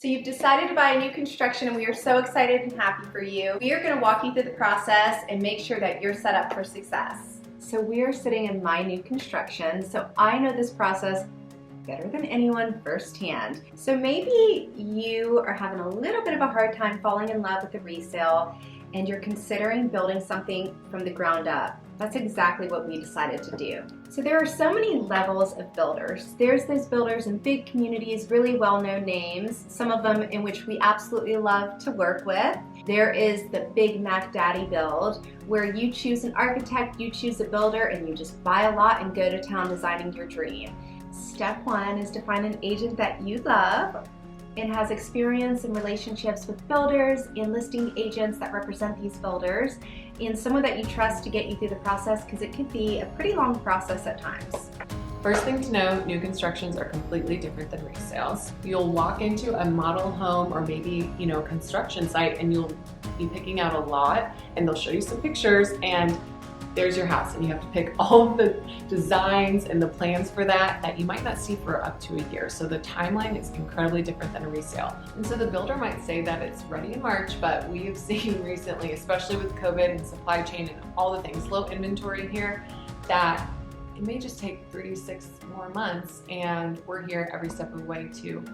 So you've decided to buy a new construction and we are so excited and happy for you. We are going to walk you through the process and make sure that you're set up for success. So we are sitting in my new construction, so I know this process better than anyone firsthand. So maybe you are having a little bit of a hard time falling in love with the resale and you're considering building something from the ground up. That's exactly what we decided to do. So there are so many levels of builders. There's those builders in big communities, really well-known names, some of them in which we absolutely love to work with. There is the Big Mac Daddy build, where you choose an architect, you choose a builder, and you just buy a lot and go to town designing your dream. Step one is to find an agent that you love and has experience and relationships with builders and listing agents that represent these builders, and someone that you trust to get you through the process, because it could be a pretty long process at times. First thing to know, new constructions are completely different than resales. You'll walk into a model home or maybe, a construction site, and you'll be picking out a lot, and they'll show you some pictures, and there's your house, and you have to pick all of the designs and the plans for that you might not see for up to a year. So the timeline is incredibly different than a resale. And so the builder might say that it's ready in March, but we have seen recently, especially with COVID and supply chain and all the things, low inventory here, that it may just take 3 to 6 more months, and we're here every step of the way to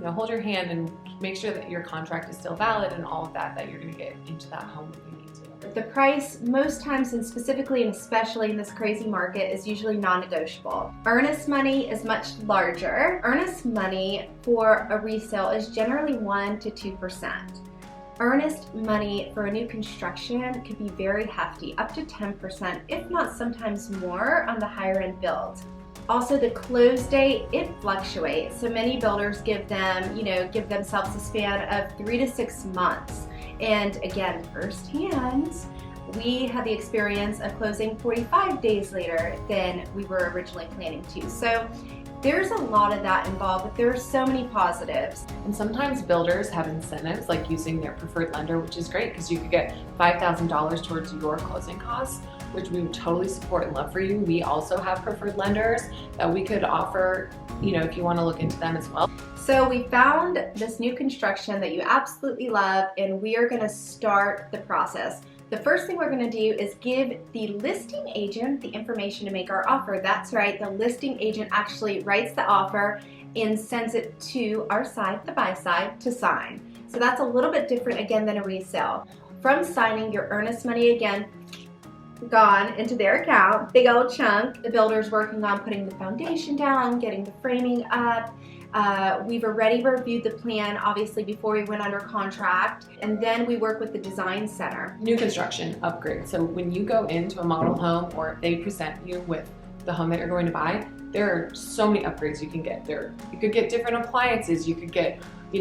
hold your hand and make sure that your contract is still valid and all of that you're going to get into that home if you need to. The price, most times, and specifically and especially in this crazy market, is usually non-negotiable. Earnest money is much larger. Earnest money for a resale is generally 1 to 2%. Earnest money for a new construction could be very hefty, up to 10%, if not sometimes more on the higher end builds. Also, the close date, it fluctuates. So many builders give themselves a span of 3 to 6 months. And again, firsthand, we had the experience of closing 45 days later than we were originally planning to. So there's a lot of that involved, but there are so many positives. And sometimes builders have incentives like using their preferred lender, which is great because you could get $5,000 towards your closing costs, which we would totally support and love for you. We also have preferred lenders that we could offer, if you want to look into them as well. So we found this new construction that you absolutely love, and we are going to start the process. The first thing we're going to do is give the listing agent the information to make our offer. That's right, the listing agent actually writes the offer and sends it to our side, the buy side, to sign. So that's a little bit different again than a resale. From signing, your earnest money again gone into their account, big old chunk. The builder's working on putting the foundation down, getting the framing up. We've already reviewed the plan, obviously, before we went under contract, and then we work with the design center. New construction upgrade. So when you go into a model home or if they present you with the home that you're going to buy, there are so many upgrades you can get. You could get different appliances. You could get, they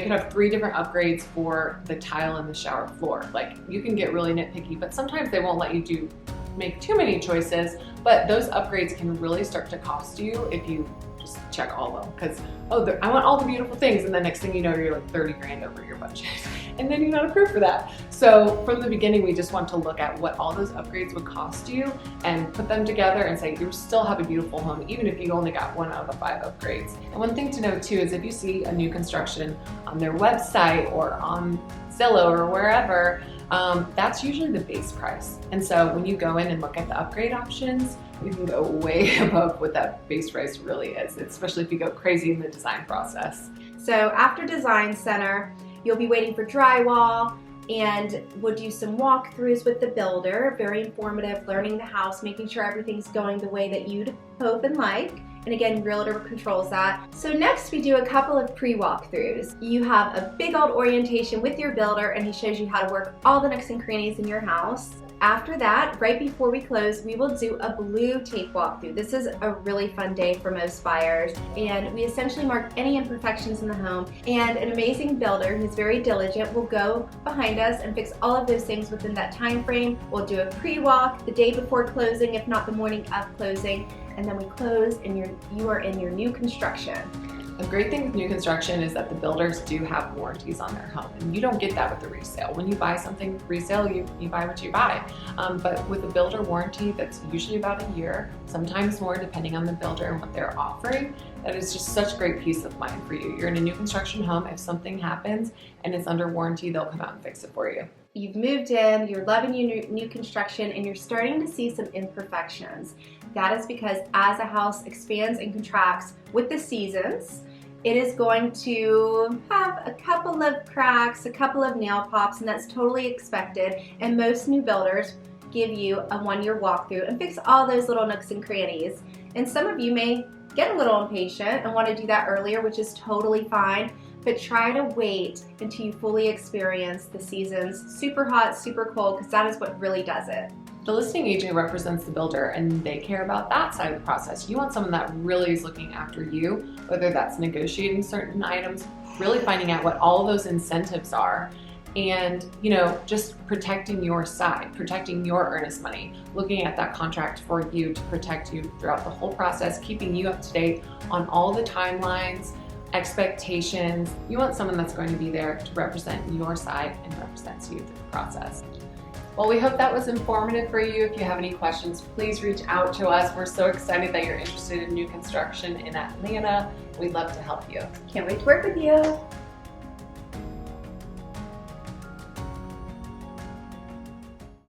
could have 3 different upgrades for the tile and the shower floor. Like, you can get really nitpicky, but sometimes they won't let you make too many choices, but those upgrades can really start to cost you if you just check all of them, because I want all the beautiful things, and the next thing you know, you're like 30 grand over your budget and then you're not approved for that. So from the beginning, we just want to look at what all those upgrades would cost you and put them together and say you still have a beautiful home even if you only got 1 out of the 5 upgrades. And one thing to know too is if you see a new construction on their website or on Zillow or wherever, that's usually the base price. And so when you go in and look at the upgrade options, you can go way above what that base price really is, especially if you go crazy in the design process. So after design center, you'll be waiting for drywall, and we'll do some walkthroughs with the builder, very informative, learning the house, making sure everything's going the way that you'd hope and like. And again, Realtor controls that. So next we do a couple of pre-walkthroughs. You have a big old orientation with your builder, and he shows you how to work all the nooks and crannies in your house. After that, right before we close, we will do a blue tape walkthrough. This is a really fun day for most buyers, and we essentially mark any imperfections in the home, and an amazing builder who's very diligent will go behind us and fix all of those things within that time frame. We'll do a pre-walk the day before closing, if not the morning of closing, and then we close and you are in your new construction. A great thing with new construction is that the builders do have warranties on their home, and you don't get that with the resale. When you buy something resale, you buy what you buy. But with a builder warranty, that's usually about a year, sometimes more depending on the builder and what they're offering. That is just such great peace of mind for you. You're in a new construction home. If something happens and it's under warranty, they'll come out and fix it for you. You've moved in, you're loving your new construction, and you're starting to see some imperfections. That is because as a house expands and contracts with the seasons, it is going to have a couple of cracks, a couple of nail pops, and that's totally expected. And most new builders give you a 1-year walkthrough and fix all those little nooks and crannies. And some of you may get a little impatient and want to do that earlier, which is totally fine, but try to wait until you fully experience the seasons, super hot, super cold, because that is what really does it. The listing agent represents the builder and they care about that side of the process. You want someone that really is looking after you, whether that's negotiating certain items, really finding out what all those incentives are, and just protecting your side, protecting your earnest money, looking at that contract for you to protect you throughout the whole process, keeping you up to date on all the timelines, expectations. You want someone that's going to be there to represent your side and represents you through the process. Well, we hope that was informative for you. If you have any questions, please reach out to us. We're so excited that you're interested in new construction in Atlanta. We'd love to help you. Can't wait to work with you.